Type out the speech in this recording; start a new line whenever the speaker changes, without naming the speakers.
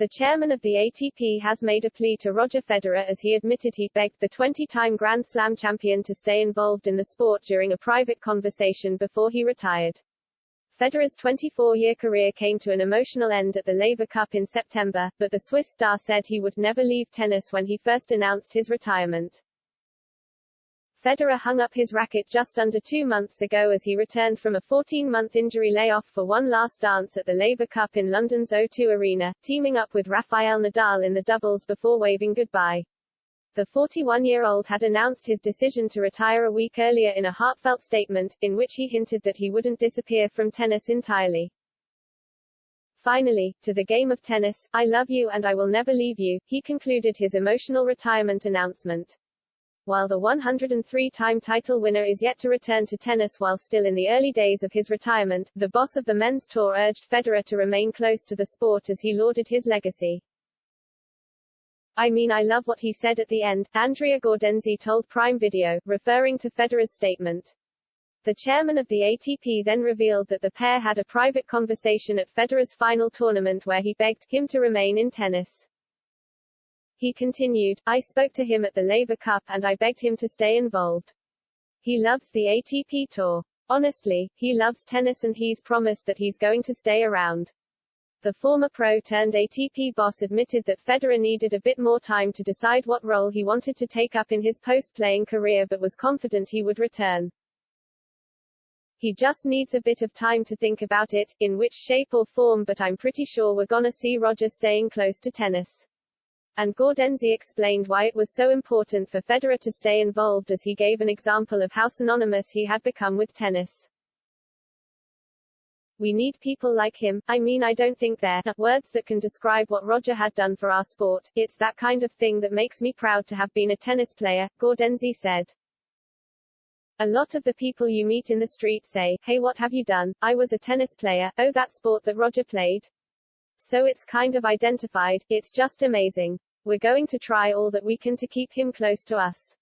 The chairman of the ATP has made a plea to Roger Federer as he admitted he begged the 20-time Grand Slam champion to stay involved in the sport during a private conversation before he retired. Federer's 24-year career came to an emotional end at the Laver Cup in September, but the Swiss star said he would never leave tennis when he first announced his retirement. Federer hung up his racket just under 2 months ago as he returned from a 14-month injury layoff for one last dance at the Laver Cup in London's O2 Arena, teaming up with Rafael Nadal in the doubles before waving goodbye. The 41-year-old had announced his decision to retire a week earlier in a heartfelt statement, in which he hinted that he wouldn't disappear from tennis entirely. Finally, to the game of tennis, I love you and I will never leave you, he concluded his emotional retirement announcement. While the 103-time title winner is yet to return to tennis while still in the early days of his retirement, the boss of the men's tour urged Federer to remain close to the sport as he lauded his legacy. I mean, I love what he said at the end, Andrea Gaudenzi told Prime Video, referring to Federer's statement. The chairman of the ATP then revealed that the pair had a private conversation at Federer's final tournament where he begged him to remain in tennis. He continued, I spoke to him at the Laver Cup and I begged him to stay involved. He loves the ATP Tour. Honestly, he loves tennis and he's promised that he's going to stay around. The former pro-turned-ATP boss admitted that Federer needed a bit more time to decide what role he wanted to take up in his post-playing career but was confident he would return. He just needs a bit of time to think about it, in which shape or form, but I'm pretty sure we're gonna see Roger staying close to tennis. And Gaudenzi explained why it was so important for Federer to stay involved as he gave an example of how synonymous he had become with tennis. We need people like him. I mean, I don't think there are words that can describe what Roger had done for our sport. It's that kind of thing that makes me proud to have been a tennis player, Gaudenzi said. A lot of the people you meet in the street say, hey, what have you done? I was a tennis player. Oh, that sport that Roger played. So it's kind of identified. It's just amazing. We're going to try all that we can to keep him close to us.